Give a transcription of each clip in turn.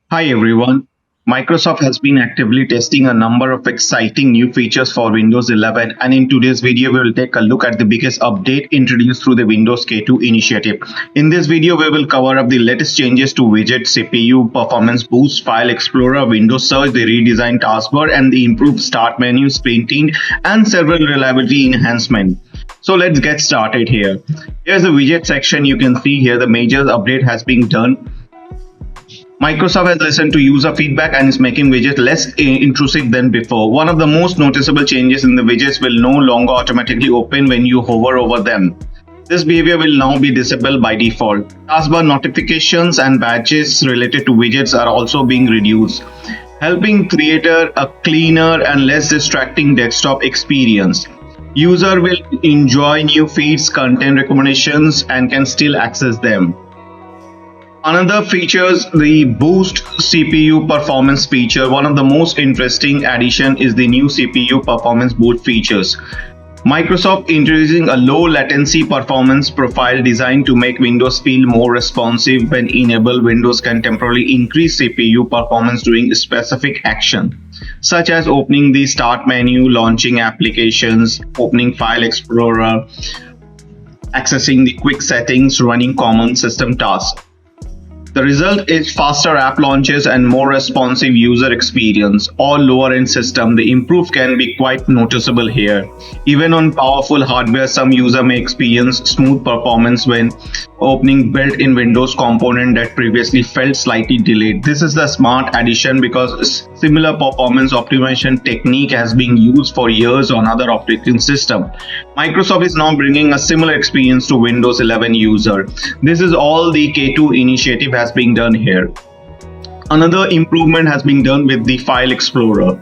Hi everyone. Microsoft has been actively testing a number of exciting new features for Windows 11, and in today's video we will take a look at the biggest update introduced through the Windows K2 initiative. In this video we will cover up the latest changes to Widgets, CPU, performance boost, File Explorer, Windows Search, the redesigned taskbar and the improved start menu, screen tint and several reliability enhancements. So let's get started here. Here's the widget section. You can see here the major update has been done. Microsoft has listened to user feedback and is making widgets less intrusive than before. One of the most noticeable changes in the widgets will no longer automatically open when you hover over them. This behavior will now be disabled by default. Taskbar notifications and badges related to widgets are also being reduced, helping create a cleaner and less distracting desktop experience. User will enjoy new feeds, content recommendations, and can still access them. Another features the boost CPU performance feature. One of the most interesting addition is the new CPU performance boost features. Microsoft introducing a low latency performance profile designed to make Windows feel more responsive. When enabled, Windows can temporarily increase CPU performance during a specific action, such as opening the start menu, launching applications, opening File Explorer, accessing the quick settings, running common system tasks. The result is faster app launches and more responsive user experience. All lower-end system, the improve can be quite noticeable here. Even on powerful hardware, some user may experience smooth performance when opening built-in Windows component that previously felt slightly delayed. This is the smart addition because similar performance optimization technique has been used for years on other operating systems. Microsoft is now bringing a similar experience to Windows 11 user. This is all the K2 initiative has been done here. Another improvement has been done with the File Explorer.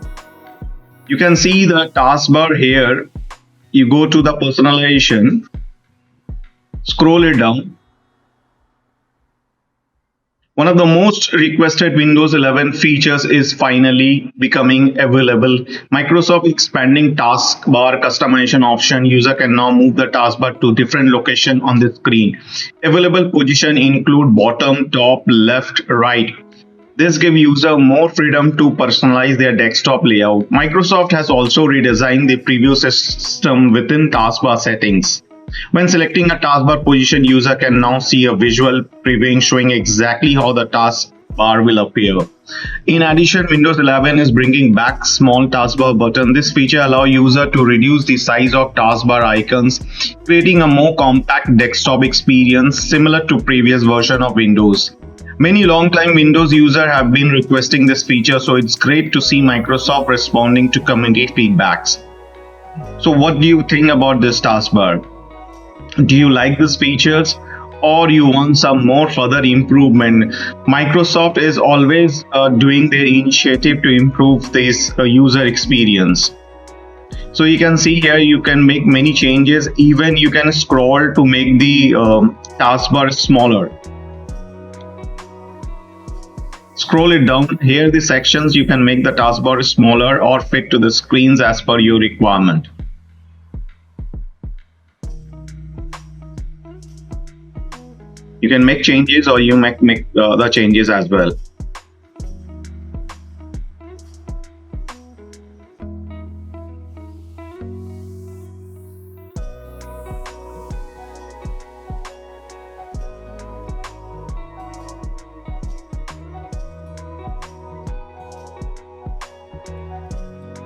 You can see the taskbar here. You go to the personalization, scroll it down. One of the most requested Windows 11 features is finally becoming available. Microsoft expanding taskbar customization option. User can now move the taskbar to different location on the screen. Available position include bottom, top, left, right. This gives user more freedom to personalize their desktop layout. Microsoft has also redesigned the preview system within taskbar settings. When selecting a taskbar position, user can now see a visual preview showing exactly how the taskbar will appear. In addition, Windows 11 is bringing back small taskbar button. This feature allows user to reduce the size of taskbar icons, creating a more compact desktop experience similar to previous version of Windows. Many long-time Windows users have been requesting this feature, so it's great to see Microsoft responding to community feedbacks. So what do you think about this taskbar? Do you like these features or you want some more further improvement? Microsoft is always doing their initiative to improve this user experience. So you can see here you can make many changes. Even you can scroll to make the taskbar smaller. Scroll it down. Here the sections you can make the taskbar smaller or fit to the screens as per your requirement. You can make changes or you make the changes as well.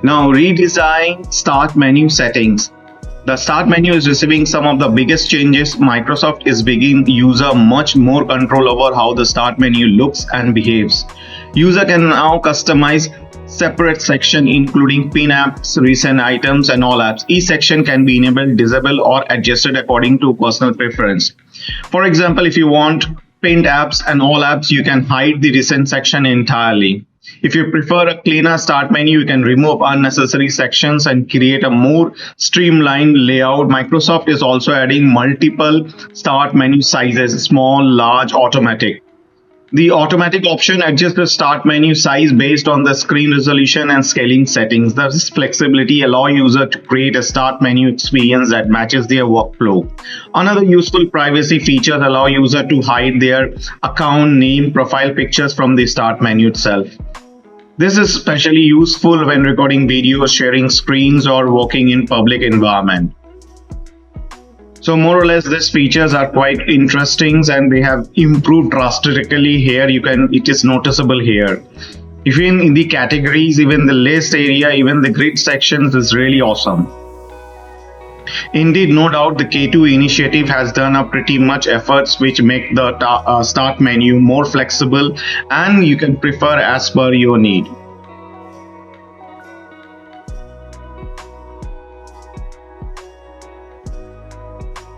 Now redesign start menu settings. The start menu is receiving some of the biggest changes. Microsoft is giving user much more control over how the start menu looks and behaves. User can now customize separate section including pin apps, recent items and all apps. Each section can be enabled, disabled or adjusted according to personal preference. For example, if you want pinned apps and all apps, you can hide the recent section entirely. If you prefer a cleaner start menu, you can remove unnecessary sections and create a more streamlined layout. Microsoft is also adding multiple start menu sizes, small, large, automatic. The automatic option adjusts the start menu size based on the screen resolution and scaling settings. This flexibility allows users to create a start menu experience that matches their workflow. Another useful privacy feature allows users to hide their account name, profile pictures from the start menu itself. This is especially useful when recording videos, sharing screens, or working in public environment. So more or less these features are quite interesting and they have improved drastically here. It is noticeable here. Even in the categories, even the list area, even the grid sections is really awesome. Indeed, no doubt the K2 initiative has done a pretty much efforts which make the start menu more flexible and you can prefer as per your need.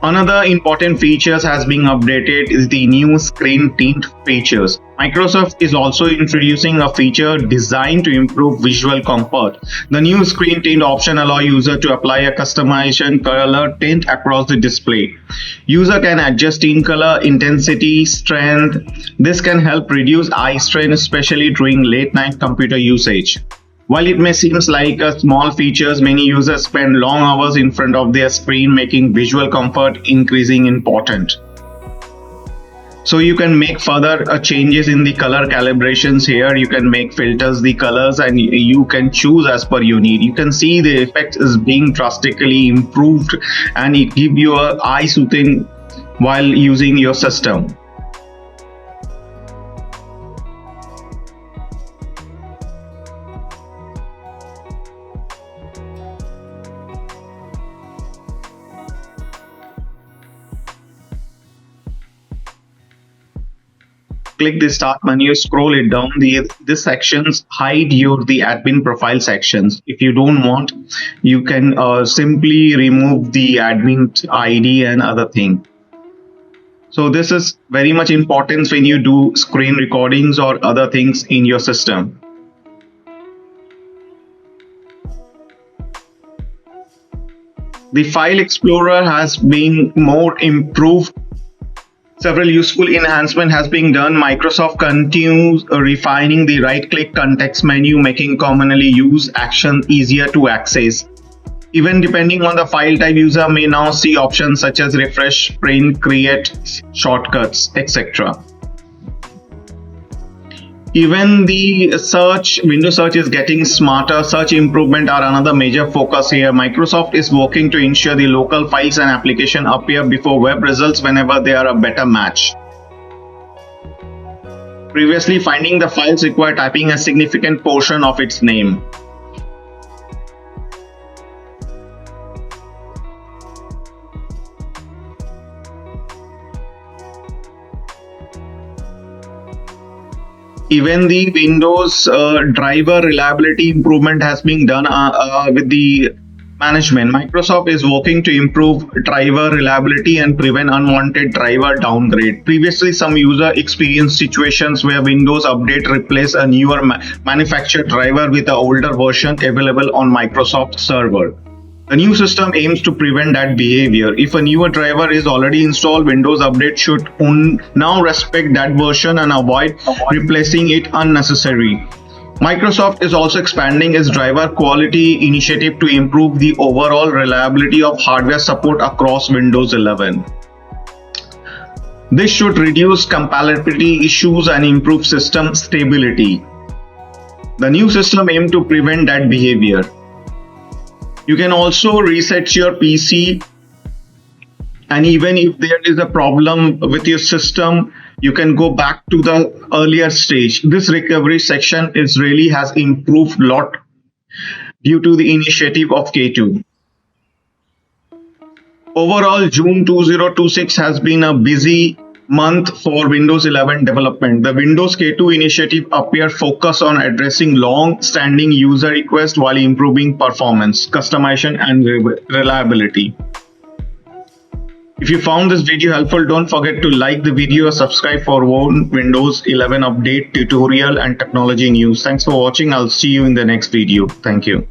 Another important features has been updated is the new screen tint features. Microsoft is also introducing a feature designed to improve visual comfort. The new screen tint option allows user to apply a customization color tint across the display. User can adjust tint color, intensity, strength. This can help reduce eye strain, especially during late night computer usage. While it may seem like a small feature, many users spend long hours in front of their screen, making visual comfort increasingly important. So you can make further changes in the color calibrations here. You can make filters the colors and you can choose as per your need. You can see the effect is being drastically improved and it gives you a eye soothing while using your system. Click the start menu, scroll it down. This sections hide the admin profile sections. If you don't want, you can simply remove the admin ID and other thing. So this is very much important when you do screen recordings or other things in your system. The file explorer has been more improved. Several useful enhancements has been done. Microsoft continues refining the right-click context menu, making commonly used actions easier to access. Even depending on the file type, user may now see options such as refresh, print, create, shortcuts, etc. Even the Windows search is getting smarter. Search improvement are another major focus here. Microsoft is working to ensure the local files and application appear before web results whenever they are a better match. Previously, finding the files required typing a significant portion of its name. Even the Windows driver reliability improvement has been done with the management. Microsoft is working to improve driver reliability and prevent unwanted driver downgrade. Previously, some user experienced situations where Windows Update replaced a newer manufactured driver with an older version available on Microsoft server. The new system aims to prevent that behavior. If a newer driver is already installed, Windows Update should now respect that version and avoid replacing it unnecessarily. Microsoft is also expanding its driver quality initiative to improve the overall reliability of hardware support across Windows 11. This should reduce compatibility issues and improve system stability. The new system aims to prevent that behavior. You can also reset your PC, and even if there is a problem with your system, you can go back to the earlier stage. This recovery section really has improved a lot due to the initiative of K2. Overall, June 2026 has been a busy month for Windows 11 development. The Windows K2 initiative appears focused on addressing long-standing user requests while improving performance, customization, and reliability. If you found this video helpful, don't forget to like the video or subscribe for more Windows 11 update, tutorial, and technology news. Thanks for watching. I'll see you in the next video. Thank you.